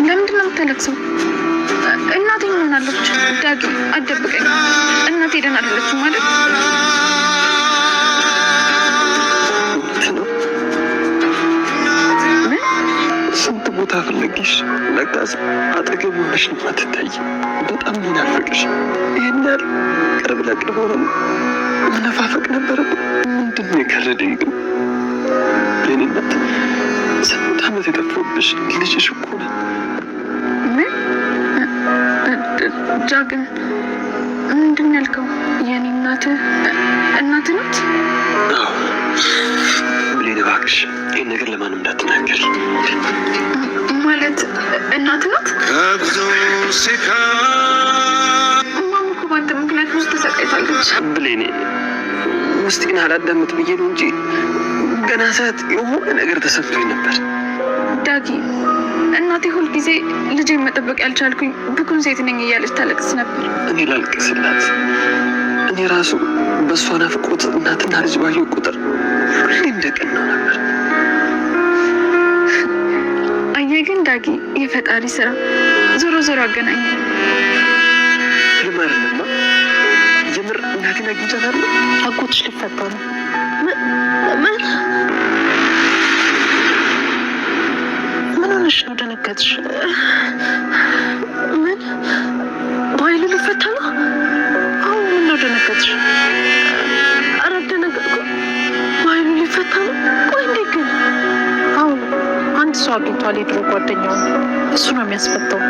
ለምንድን ነው የምታለቅሰው? እናቴ ምን ሆናለች? ዳጊ አትደብቀኝ። እናቴ ደህና አይደለችም ማለት ስንት ቦታ ፈለግሽ፣ ለካስ አጠገብ ሆነሽ ነው የማትታይ። በጣም ይናፈቅሽ። ይህን ያህል ቅርብ ለቅርብ ሆነን መነፋፈቅ ነበረብን። ምንድን ነው የከረደኝ ግን? የኔ እናት ስንት ዓመት የጠፋብሽ ልጅሽ እኮ ነኝ። ምን ዳግም ምንድን ያልከው? የኔ እናት ናት? ብሌን እባክሽ ይህን ነገር ለማንም እንዳትናገር። ማለት እናት ናት? እማማ እኮ በአንተ ምክንያት ብዙ ተሰቃይታለች። ብሌን ውስጤን አላዳምጥ ብዬ ነው እንጂ ገና ሰዓት የሆነ ነገር ተሰምቶኝ ነበር። ዳጊ እናቴ ሁልጊዜ ልጄን መጠበቅ ያልቻልኩኝ ብኩን ሴት ነኝ እያለች ታለቅስ ነበር። እኔ ላልቅስላት? እኔ ራሱ በእሷ ናፍቆት እናትና ልጅ ባየሁ ቁጥር ሁሌ እንደቀናው ነበር። አየህ ግን ዳጊ የፈጣሪ ስራ ዞሮ ዞሮ አገናኘ። ህልም አይደለማ። የምር እናቴን አግኝቻታለሁ። አጎትሽ ሊፈታ ነው። ምን ሆነሽ ነው? ደነገጥሽ? ምን በኃይሉ ሊፈታ ነው? አዎ ምን ነው ደነገጥሽ? ኧረ አልደነገጥኩም። በኃይሉ ሊፈታ ነው? ቆይ እንዴት ግን? አዎ አንድ ሰው አግኝቷል፣ የድሮ ጓደኛው። እሱ ነው የሚያስፈታው።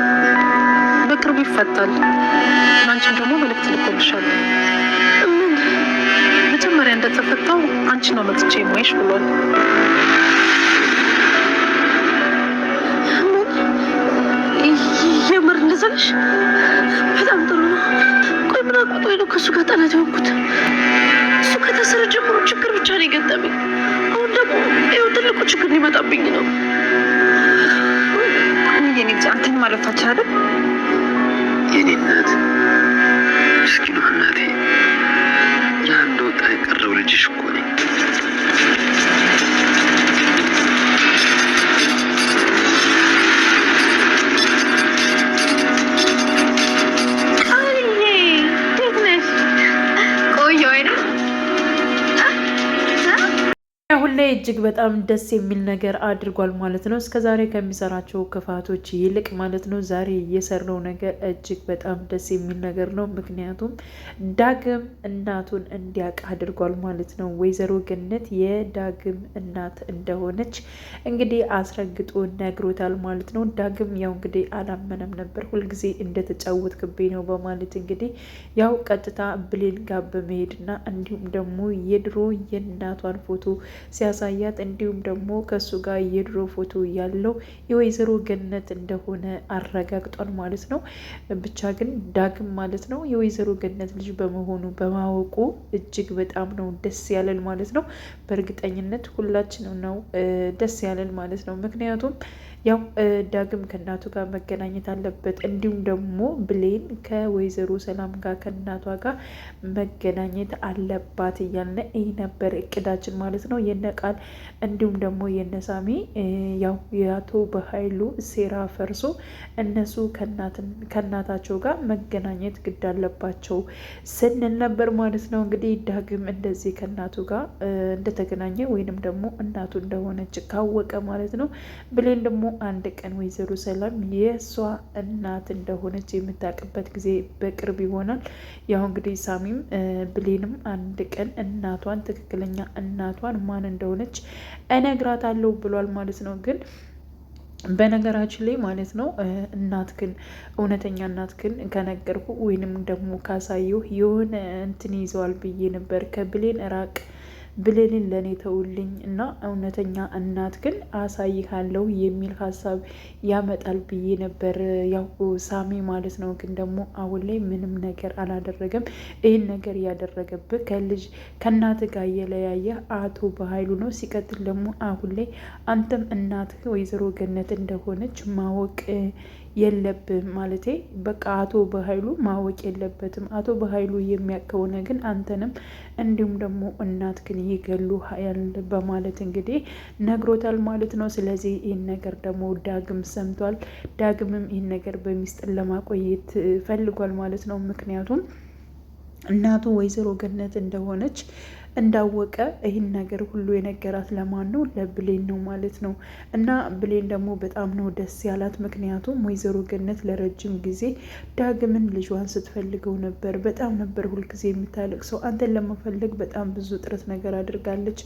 በቅርቡ ይፈታል። አንቺን ደግሞ መልዕክት ልኮልሻል። ምን? መጀመሪያ እንደተፈታው አንቺ ነው መጥቼ የማይሽ ብሏል። የምር እንደዛ ነሽ? በጣም ጥሩ ነው። ቆይ ምን አቁጦኝ ነው ከእሱ ጋር ጠላት የሆንኩት? እሱ ከታሰረ ጀምሮ ችግር ብቻ ነው የገጠመኝ። አሁን ደግሞ ይኸው ትልቁ ችግር ሊመጣብኝ ነው። የኔ ልጅ አንተን ማለፋች አይደል? የኔ እናት ምስኪኗ እናቴ፣ ለአንድ ወጣ የቀረው ልጅሽ እኮ ነኝ። አሁን ላይ እጅግ በጣም ደስ የሚል ነገር አድርጓል ማለት ነው። እስከዛሬ ከሚሰራቸው ክፋቶች ይልቅ ማለት ነው ዛሬ የሰራው ነገር እጅግ በጣም ደስ የሚል ነገር ነው። ምክንያቱም ዳግም እናቱን እንዲያውቅ አድርጓል ማለት ነው። ወይዘሮ ገነት የዳግም እናት እንደሆነች እንግዲህ አስረግጦ ነግሮታል ማለት ነው። ዳግም ያው እንግዲህ አላመነም ነበር። ሁልጊዜ እንደተጫወትክብኝ ነው በማለት እንግዲህ ያው ቀጥታ ብሌን ጋር በመሄድና እንዲሁም ደግሞ የድሮ የእናቷን ፎቶ ሲያሳያት እንዲሁም ደግሞ ከሱ ጋር የድሮ ፎቶ ያለው የወይዘሮ ገነት እንደሆነ አረጋግጧል ማለት ነው። ብቻ ግን ዳግም ማለት ነው የወይዘሮ ገነት ልጅ በመሆኑ በማወቁ እጅግ በጣም ነው ደስ ያለን ማለት ነው። በእርግጠኝነት ሁላችንም ነው ደስ ያለን ማለት ነው። ምክንያቱም ያው ዳግም ከእናቱ ጋር መገናኘት አለበት፣ እንዲሁም ደግሞ ብሌን ከወይዘሮ ሰላም ጋር ከእናቷ ጋር መገናኘት አለባት እያልን ይህ ነበር እቅዳችን ማለት ነው። የነቃል እንዲሁም ደግሞ የነሳሚ ያው የአቶ በኃይሉ ሴራ ፈርሶ እነሱ ከእናታቸው ጋር መገናኘት ግድ አለባቸው ስንል ነበር ማለት ነው። እንግዲህ ዳግም እንደዚህ ከእናቱ ጋር እንደተገናኘ ወይንም ደግሞ እናቱ እንደሆነች ካወቀ ማለት ነው ብሌን ደግሞ አንድ ቀን ወይዘሮ ሰላም የእሷ እናት እንደሆነች የምታውቅበት ጊዜ በቅርብ ይሆናል። ያው እንግዲህ ሳሚም ብሌንም አንድ ቀን እናቷን ትክክለኛ እናቷን ማን እንደሆነች እነግራታለሁ ብሏል ማለት ነው። ግን በነገራችን ላይ ማለት ነው እናትክን እውነተኛ እናትክን ከነገርኩ ወይንም ደግሞ ካሳየሁ የሆነ እንትን ይዘዋል ብዬ ነበር። ከብሌን ራቅ፣ ብሌንን ለእኔ ተውልኝ እና እውነተኛ እናት ግን አሳይሃለሁ የሚል ሀሳብ ያመጣል ብዬ ነበር ያው ሳሚ ማለት ነው። ግን ደግሞ አሁን ላይ ምንም ነገር አላደረገም። ይህን ነገር ያደረገብህ ከእናት ጋር የለያየ አቶ በኃይሉ ነው። ሲቀጥል ደግሞ አሁን ላይ አንተም እናትህ ወይዘሮ ገነት እንደሆነች ማወቅ የለብም ማለቴ በቃ አቶ በኃይሉ ማወቅ የለበትም። አቶ በኃይሉ የሚያውቅ ከሆነ ግን አንተንም እንዲሁም ደግሞ እናትክን ይገሉሃል በማለት እንግዲህ ነግሮታል ማለት ነው። ስለዚህ ይህን ነገር ደግሞ ዳግም ሰምቷል። ዳግምም ይህን ነገር በሚስጥር ለማቆየት ፈልጓል ማለት ነው። ምክንያቱም እናቱ ወይዘሮ ገነት እንደሆነች እንዳወቀ ይህን ነገር ሁሉ የነገራት ለማን ነው? ለብሌን ነው ማለት ነው። እና ብሌን ደግሞ በጣም ነው ደስ ያላት። ምክንያቱም ወይዘሮ ገነት ለረጅም ጊዜ ዳግምን ልጇን ስትፈልገው ነበር። በጣም ነበር ሁልጊዜ የምታለቅሰው። አንተን ለመፈለግ በጣም ብዙ ጥረት ነገር አድርጋለች።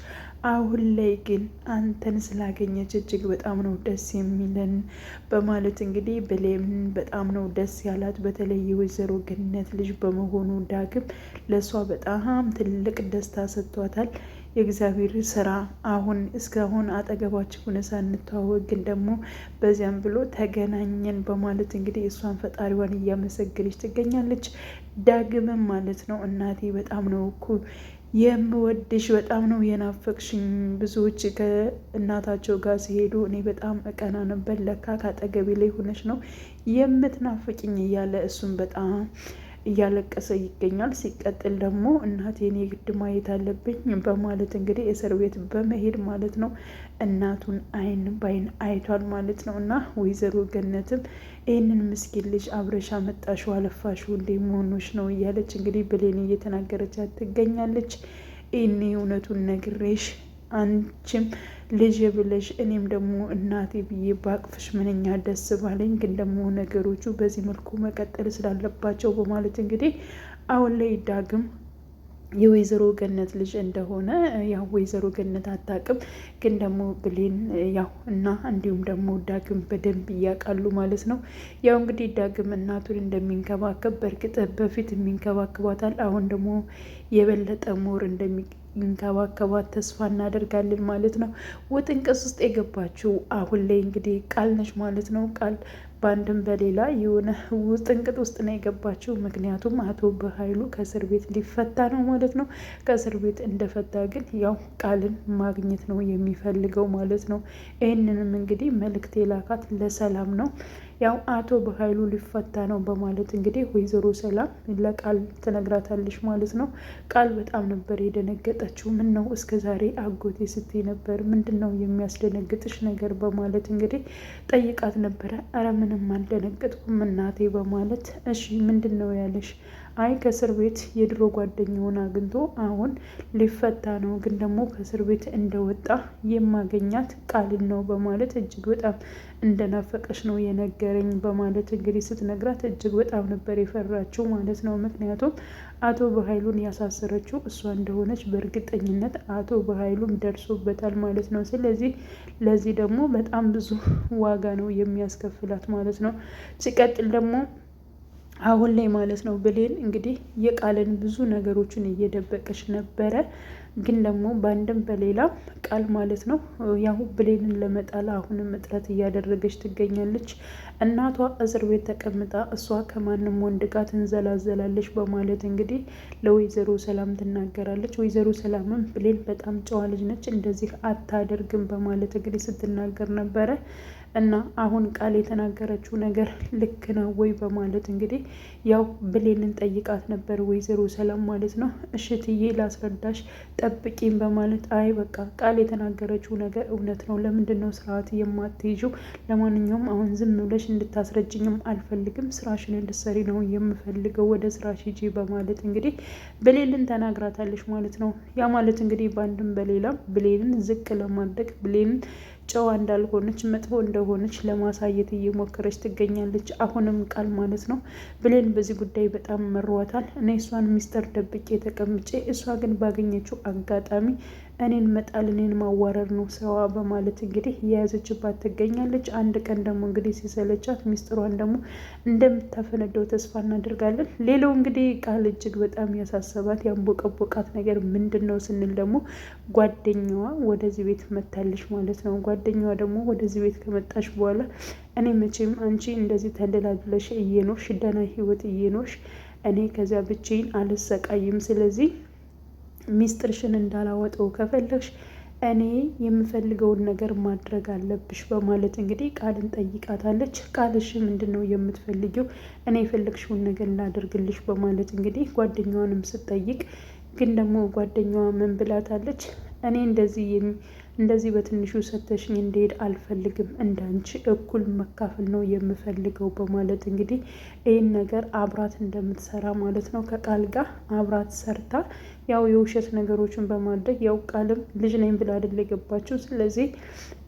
አሁን ላይ ግን አንተን ስላገኘች እጅግ በጣም ነው ደስ የሚለን በማለት እንግዲህ ብሌን በጣም ነው ደስ ያላት። በተለይ የወይዘሮ ገነት ልጅ በመሆኑ ዳግም ለእሷ በጣም ትልቅ ደስታ ሰጥቷታል። የእግዚአብሔር ስራ አሁን እስካሁን አጠገባችን ሆነ ሳንተዋወቅ ግን ደግሞ በዚያም ብሎ ተገናኘን በማለት እንግዲህ እሷን ፈጣሪዋን እያመሰገነች ትገኛለች። ዳግምም ማለት ነው እናቴ በጣም ነው እኮ የምወድሽ፣ በጣም ነው የናፈቅሽኝ። ብዙዎች ከእናታቸው ጋር ሲሄዱ እኔ በጣም እቀና ነበር፣ ለካ ካጠገቤ ላይ ሆነች ነው የምትናፍቅኝ እያለ እሱም በጣም እያለቀሰ ይገኛል። ሲቀጥል ደግሞ እናቴን የግድ ማየት አለብኝ በማለት እንግዲህ እስር ቤት በመሄድ ማለት ነው እናቱን አይን ባይን አይቷል ማለት ነው። እና ወይዘሮ ገነትም ይህንን ምስኪን ልጅ አብረሻ መጣሽው አለፋሽው እንዴ መሆኖች ነው እያለች እንግዲህ ብሌን እየተናገረቻት ትገኛለች። ይህኔ እውነቱን ነግሬሽ አንቺም ልጅ ብለሽ እኔም ደግሞ እናቴ ብዬ ባቅፍሽ ምንኛ ደስ ባለኝ፣ ግን ደግሞ ነገሮቹ በዚህ መልኩ መቀጠል ስላለባቸው በማለት እንግዲህ አሁን ላይ ዳግም የወይዘሮ ገነት ልጅ እንደሆነ ያው ወይዘሮ ገነት አታውቅም፣ ግን ደግሞ ብሌን ያው እና እንዲሁም ደግሞ ዳግም በደንብ እያውቃሉ ማለት ነው። ያው እንግዲህ ዳግም እናቱን እንደሚንከባከብ በእርግጥ በፊት የሚንከባከባታል፣ አሁን ደግሞ የበለጠ ሞር እንደሚንከባከባት ተስፋ እናደርጋለን ማለት ነው። ውጥንቅስ ውስጥ የገባችው አሁን ላይ እንግዲህ ቃል ነች ማለት ነው። ቃል በአንድም በሌላ የሆነ ውጥንቅጥ ውስጥ ነው የገባችው። ምክንያቱም አቶ በኃይሉ ከእስር ቤት ሊፈታ ነው ማለት ነው። ከእስር ቤት እንደፈታ ግን ያው ቃልን ማግኘት ነው የሚፈልገው ማለት ነው። ይህንንም እንግዲህ መልእክት የላካት ለሰላም ነው። ያው አቶ በኃይሉ ሊፈታ ነው በማለት እንግዲህ ወይዘሮ ሰላም ለቃል ትነግራታለች ማለት ነው። ቃል በጣም ነበር የደነገጠችው። ምን ነው እስከ ዛሬ አጎቴ ስትይ ነበር፣ ምንድን ነው የሚያስደነግጥሽ ነገር በማለት እንግዲህ ጠይቃት ነበረ። አረ ምንም አልደነገጥኩም እናቴ በማለት እሺ ምንድን ነው ያለሽ? አይ ከእስር ቤት የድሮ ጓደኛውን አግኝቶ አሁን ሊፈታ ነው፣ ግን ደግሞ ከእስር ቤት እንደወጣ የማገኛት ቃልን ነው በማለት እጅግ በጣም እንደናፈቀሽ ነው የነገረኝ በማለት እንግዲህ ስትነግራት እጅግ በጣም ነበር የፈራችው ማለት ነው። ምክንያቱም አቶ በኃይሉን ያሳሰረችው እሷ እንደሆነች በእርግጠኝነት አቶ በኃይሉም ደርሶበታል ማለት ነው። ስለዚህ ለዚህ ደግሞ በጣም ብዙ ዋጋ ነው የሚያስከፍላት ማለት ነው። ሲቀጥል ደግሞ አሁን ላይ ማለት ነው ብሌን እንግዲህ የቃልን ብዙ ነገሮችን እየደበቀች ነበረ። ግን ደግሞ በአንድም በሌላ ቃል ማለት ነው ያው ብሌንን ለመጣል አሁንም እጥረት እያደረገች ትገኛለች። እናቷ እስር ቤት ተቀምጣ እሷ ከማንም ወንድ ጋር ትንዘላዘላለች በማለት እንግዲህ ለወይዘሮ ሰላም ትናገራለች። ወይዘሮ ሰላምም ብሌን በጣም ጨዋ ልጅ ነች፣ እንደዚህ አታደርግም በማለት እንግዲህ ስትናገር ነበረ። እና አሁን ቃል የተናገረችው ነገር ልክ ነው ወይ በማለት እንግዲህ ያው ብሌንን ጠይቃት ነበር ወይዘሮ ሰላም ማለት ነው። እሽትዬ ላስረዳሽ ጠብቂኝ በማለት አይ በቃ ቃል የተናገረችው ነገር እውነት ነው፣ ለምንድን ነው ስርዓት የማትይዥው? ለማንኛውም አሁን ዝም ብለሽ እንድታስረጅኝም አልፈልግም፣ ስራሽን እንድትሰሪ ነው የምፈልገው፣ ወደ ስራሽ ሂጂ በማለት እንግዲህ ብሌንን ተናግራታለች ማለት ነው። ያ ማለት እንግዲህ በአንድም በሌላም ብሌንን ዝቅ ለማድረግ ብሌንን ጨዋ እንዳልሆነች መጥፎ እንደሆነች ለማሳየት እየሞከረች ትገኛለች። አሁንም ቃል ማለት ነው። ብሌን በዚህ ጉዳይ በጣም መሯታል። እኔ እሷን ሚስጥር ደብቄ ተቀምጬ እሷ ግን ባገኘችው አጋጣሚ እኔን መጣል እኔን ማዋረር ነው ስራዋ በማለት እንግዲህ የያዘችባት ትገኛለች። አንድ ቀን ደግሞ እንግዲህ ሲሰለቻት ሚስጥሯን ደግሞ እንደምታፈነደው ተስፋ እናደርጋለን። ሌላው እንግዲህ ቃል እጅግ በጣም ያሳሰባት ያንቦቀቦቃት ነገር ምንድን ነው ስንል ደግሞ ጓደኛዋ ወደዚህ ቤት መታለች ማለት ነው። ጓደኛዋ ደግሞ ወደዚህ ቤት ከመጣች በኋላ እኔ መቼም አንቺ እንደዚህ ተንደላድለሽ እየኖርሽ ደህና ህይወት እየኖርሽ እኔ ከዚያ ብቻዬን አልሰቃይም፣ ስለዚህ ሚስጥርሽን እንዳላወጣው ከፈለግሽ እኔ የምፈልገውን ነገር ማድረግ አለብሽ በማለት እንግዲህ ቃልን ጠይቃታለች። ቃልሽ ምንድን ነው የምትፈልጊው? እኔ የፈለግሽውን ነገር ላደርግልሽ በማለት እንግዲህ ጓደኛዋንም ስትጠይቅ ግን ደግሞ ጓደኛዋ ምን ብላታለች? እኔ እንደዚህ በትንሹ ሰተሽኝ እንደሄድ አልፈልግም፣ እንዳንቺ እኩል መካፈል ነው የምፈልገው በማለት እንግዲህ ይህን ነገር አብራት እንደምትሰራ ማለት ነው ከቃል ጋር አብራት ሰርታ ያው የውሸት ነገሮችን በማድረግ ያው ቃልም ልጅ ነኝ ብላ አይደል የገባችው። ስለዚህ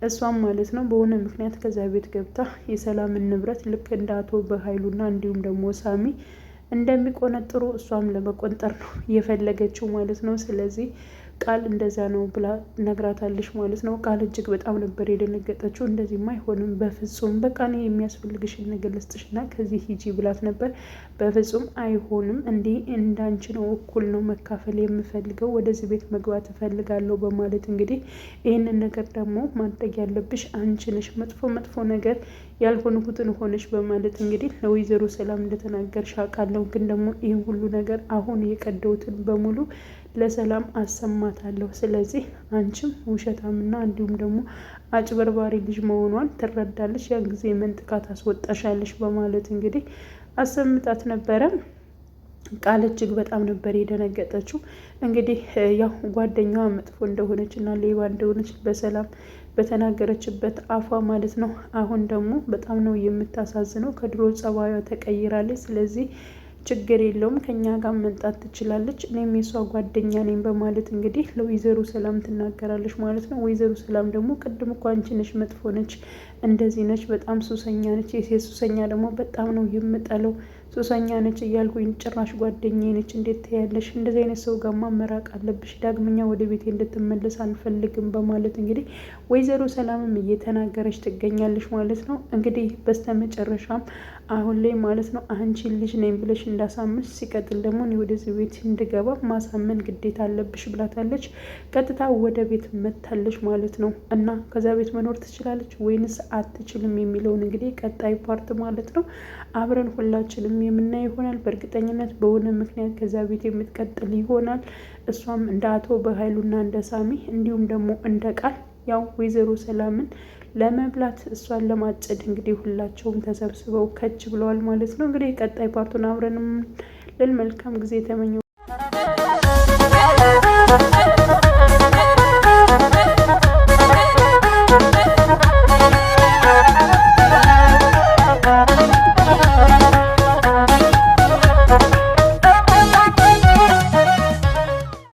እሷም ማለት ነው በሆነ ምክንያት ከዛ ቤት ገብታ የሰላምን ንብረት ልክ እንደ አቶ በኃይሉና እንዲሁም ደግሞ ሳሚ እንደሚቆነጥሩ እሷም ለመቆንጠር ነው የፈለገችው ማለት ነው። ስለዚህ ቃል እንደዛ ነው ብላ ነግራታለች ማለት ነው። ቃል እጅግ በጣም ነበር የደነገጠችው። እንደዚህማ አይሆንም በፍጹም፣ በቃ እኔ የሚያስፈልግሽን ነገር ልስጥሽና ከዚህ ሂጂ ብላት ነበር። በፍጹም አይሆንም፣ እንዲህ እንዳንቺ ነው እኩል ነው መካፈል የምፈልገው፣ ወደዚህ ቤት መግባት እፈልጋለሁ በማለት እንግዲህ ይህንን ነገር ደግሞ ማድረግ ያለብሽ አንቺ ነሽ፣ መጥፎ ነገር ያልሆንኩትን ሆነሽ በማለት እንግዲህ ለወይዘሮ ሰላም እንደተናገርሽ አውቃለሁ፣ ግን ደግሞ ይህን ሁሉ ነገር አሁን የቀደውትን በሙሉ ለሰላም አሰማታለሁ። ስለዚህ አንቺም ውሸታምና እንዲሁም ደግሞ አጭበርባሪ ልጅ መሆኗን ትረዳለች፣ ያን ጊዜ መንጥቃ ታስወጣሻለች በማለት እንግዲህ አሰምታት ነበረ። ቃል እጅግ በጣም ነበር የደነገጠችው። እንግዲህ ያው ጓደኛዋ መጥፎ እንደሆነች እና ሌባ እንደሆነች በሰላም በተናገረችበት አፏ ማለት ነው። አሁን ደግሞ በጣም ነው የምታሳዝነው፣ ከድሮ ጸባዩ ተቀይራለች። ስለዚህ ችግር የለውም ከኛ ጋር መምጣት ትችላለች፣ እኔም የሷ ጓደኛ ነኝ በማለት እንግዲህ ለወይዘሮ ሰላም ትናገራለች ማለት ነው። ወይዘሮ ሰላም ደግሞ ቅድም እኮ አንቺ ነሽ መጥፎ ነች፣ እንደዚህ ነች፣ በጣም ሱሰኛ ነች፣ የሴት ሱሰኛ ደግሞ በጣም ነው የምጠለው፣ ሱሰኛ ነች እያልኩኝ ጭራሽ ጓደኛዬ ነች፣ እንዴት ትያለሽ? እንደዚህ አይነት ሰው ጋማ መራቅ አለብሽ፣ ዳግመኛ ወደ ቤቴ እንድትመለስ አልፈልግም በማለት እንግዲህ ወይዘሮ ሰላምም እየተናገረች ትገኛለች ማለት ነው። እንግዲህ በስተመጨረሻም አሁን ላይ ማለት ነው አንቺ ልጅ ነኝ ብለሽ እንዳሳምንሽ፣ ሲቀጥል ደግሞ እኔ ወደዚህ ቤት እንድገባ ማሳመን ግዴታ አለብሽ ብላታለች። ቀጥታ ወደ ቤት መታለች ማለት ነው። እና ከዛ ቤት መኖር ትችላለች ወይንስ አትችልም የሚለውን እንግዲህ ቀጣይ ፓርት ማለት ነው አብረን ሁላችንም የምናየው ይሆናል። በእርግጠኝነት በሆነ ምክንያት ከዛ ቤት የምትቀጥል ይሆናል። እሷም እንደ አቶ በኃይሉና እንደ ሳሚ እንዲሁም ደግሞ እንደ ቃል ያው ወይዘሮ ሰላምን ለመብላት እሷን ለማጨድ እንግዲህ ሁላቸውም ተሰብስበው ከች ብለዋል ማለት ነው። እንግዲህ ቀጣይ ፓርቱን አብረንም ልል መልካም ጊዜ ተመኘው።